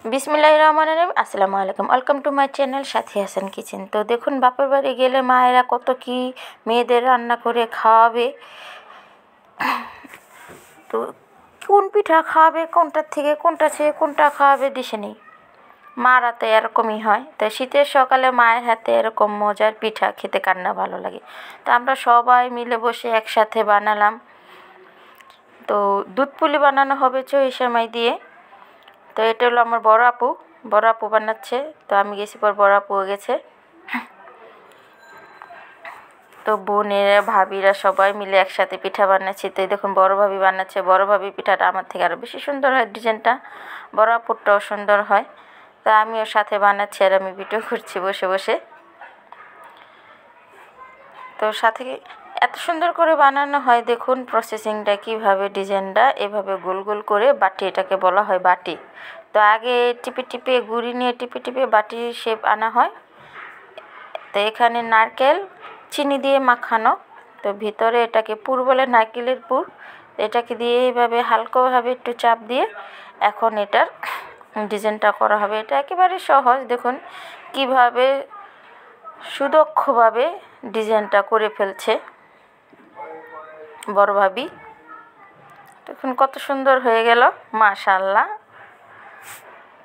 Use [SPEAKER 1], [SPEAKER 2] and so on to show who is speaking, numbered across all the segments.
[SPEAKER 1] বিসমিল্লাহির রহমানির রহিম। আসসালামু আলাইকুম, welcome to my channel Sathi Hasan kitchen. তো দেখুন, বাপের বাড়ি গেলে মায়েরা কত কি মেয়েদের রান্না করে খাওয়াবে। তো কোন পিঠা খাওয়াবে, কোনটার থেকে কোনটা ছেড়ে কোনটা খাওয়াবে দিশে নেই। মার হাতে এরকমই হয়। তো শীতের সকালে মায়ের হাতে এরকম মজার পিঠা খেতে কার না ভালো লাগে। তো আমরা সবাই মিলে বসে একসাথে বানালাম। তো দুধ পুলি বানানো হবে চই সেমাই দিয়ে। তো এটা হলো আমার বড় আপু বানাচ্ছে। তো আমি গেছি পর বড় আপুও গেছে। তো বোনেরা ভাবিরা সবাই মিলে একসাথে পিঠা বানাচ্ছি। তো দেখুন, বড় ভাবি বানাচ্ছে। বড় ভাবি পিঠাটা আমার থেকে আরও বেশি সুন্দর হয় ডিজাইনটা, বড় আপুরটাও সুন্দর হয়। তা আমিও সাথে বানাচ্ছি আর আমি ভিডিও করছি বসে বসে। তো সাথে এত সুন্দর করে বানানো হয়, দেখুন প্রসেসিংটা কীভাবে, ডিজাইনটা এভাবে গোল গোল করে বাটি, এটাকে বলা হয় বাটি। তো আগে টিপে টিপে গুঁড়ি নিয়ে টিপে টিপে বাটির শেপ আনা হয়। তো এখানে নারকেল চিনি দিয়ে মাখানো। তো ভিতরে এটাকে পুর বলে, নারকেলের পুর। এটাকে দিয়ে এইভাবে হালকাভাবে একটু চাপ দিয়ে এখন এটার ডিজাইনটা করা হবে। এটা একেবারে সহজ, দেখুন কিভাবে সুদক্ষভাবে ডিজাইনটা করে ফেলছে বড় ভাবি। দেখুন কত সুন্দর হয়ে গেল, মাশাআল্লাহ,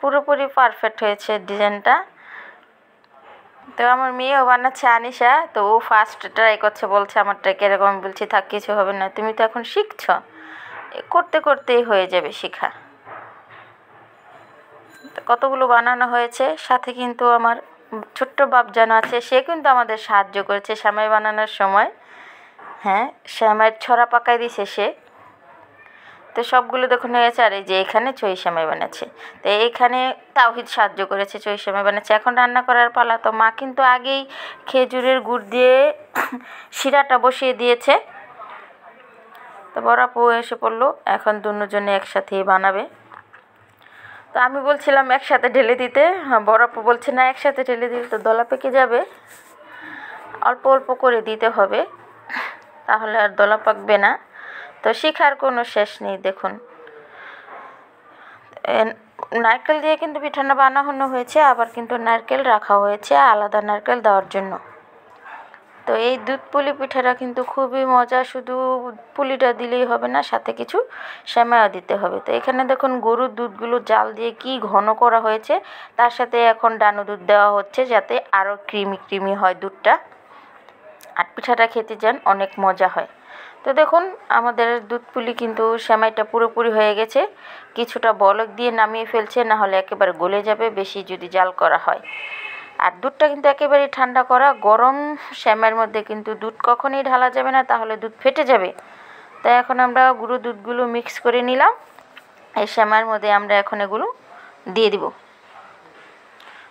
[SPEAKER 1] পুরোপুরি পারফেক্ট হয়েছে ডিজাইনটা। তো আমার মেয়েও বানাচ্ছে, আনিশা। তো ও ফার্স্ট ট্রাই করছে, বলছে আমারটা কীরকম। বলছি থাক, কিছু হবে না, তুমি তো এখন শিখছ, করতে করতেই হয়ে যাবে শেখা। তো কতগুলো বানানো হয়েছে। সাথে কিন্তু আমার ছোট্ট বাপজান আছে, সে কিন্তু আমাদের সাহায্য করেছে সেমাই বানানোর সময়। হ্যাঁ, সেমাইয়ের ছড়া পাকাই দিছে সে। তো সবগুলো দেখুন হয়ে গেছে। আর এই যে এখানে চই সেমাই বানাচ্ছে। তো এইখানে তাওহিদ সাহায্য করেছে, চই সেমাই বানাচ্ছে। এখন রান্না করার পালা। তো মা কিন্তু আগেই খেজুরের গুড় দিয়ে শিরাটা বসিয়ে দিয়েছে। তো বড় আপু এসে পড়লো, এখন দুজনে একসাথেই বানাবে। তো আমি বলছিলাম একসাথে ঢেলে দিতে, বড় আপু বলছে না একসাথে ঢেলে দিলে তো দলা পেকে যাবে, অল্প অল্প করে দিতে হবে, তাহলে আর দলা পাকবে না। তো শেখার কোনো শেষ নেই। দেখুন, নারকেল দিয়ে কিন্তু পিঠাটা বানানো হয়েছে, আবার কিন্তু নারকেল রাখা হয়েছে আলাদা নারকেল দেওয়ার জন্য। তো এই দুধ পুলি পিঠাটা কিন্তু খুবই মজা। শুধু পুলিটা দিলেই হবে না, সাথে কিছু সেমাইও দিতে হবে। তো এখানে দেখুন গরুর দুধগুলো জাল দিয়ে কি ঘন করা হয়েছে, তার সাথে এখন ডানো দুধ দেওয়া হচ্ছে যাতে আরও ক্রিমি হয় দুধটা, আর পিঠাটা খেতে যান অনেক মজা হয়। তো দেখুন আমাদের দুধ পুলি কিন্তু সেমাইটা পুরোপুরি হয়ে গেছে। কিছুটা বলক দিয়ে নামিয়ে ফেলছে, না হলে একেবারে গলে যাবে বেশি যদি জাল করা হয়। আর দুধটা কিন্তু একেবারেই ঠান্ডা করা। গরম সেমাইয়ের মধ্যে কিন্তু দুধ কখনোই ঢালা যাবে না, তাহলে দুধ ফেটে যাবে। তাই এখন আমরা গুঁড়ো দুধগুলো মিক্স করে নিলাম। এই সেমাইয়ের মধ্যে আমরা এখন এগুলো দিয়ে দিব।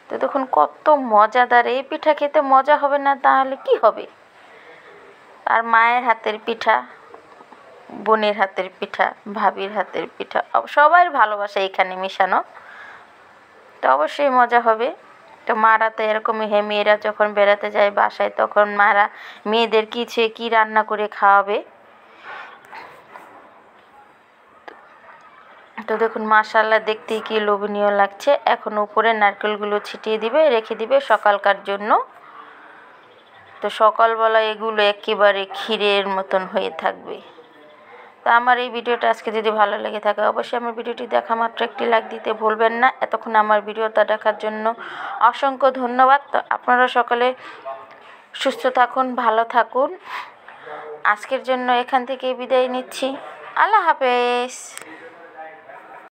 [SPEAKER 1] তো দেখুন কত মজাদার, এই পিঠা খেতে মজা হবে না তাহলে কি হবে। আর মায়ের হাতের পিঠা, বোনের হাতের পিঠা, ভাবির হাতের পিঠা, সবার ভালোবাসা এখানে মেশানো। তো অবশ্যই মজা হবে। তো মারা তো এরকমই, মেয়েরা যখন বেড়াতে যায় বাসায়, তখন মারা মেয়েদের কি রান্না করে খাওয়াবে। তো দেখুন মাশাআল্লাহ, দেখতেই কি লোভনীয় লাগছে। এখন উপরে নারকেলগুলো ছিটিয়ে দিবে, রেখে দিবে সকালকার জন্য। তো সকালবেলা এগুলো একেবারে ক্ষীরের মতন হয়ে থাকবে। তো আমার এই ভিডিওটা আজকে যদি ভালো লেগে থাকে, অবশ্যই আমার ভিডিওটি দেখা মাত্র একটি লাইক দিতে ভুলবেন না। এতক্ষণ আমার ভিডিওটা দেখার জন্য অসংখ্য ধন্যবাদ। তো আপনারা সকলে সুস্থ থাকুন, ভালো থাকুন। আজকের জন্য এখান থেকে বিদায় নিচ্ছি। আল্লাহ হাফেজ।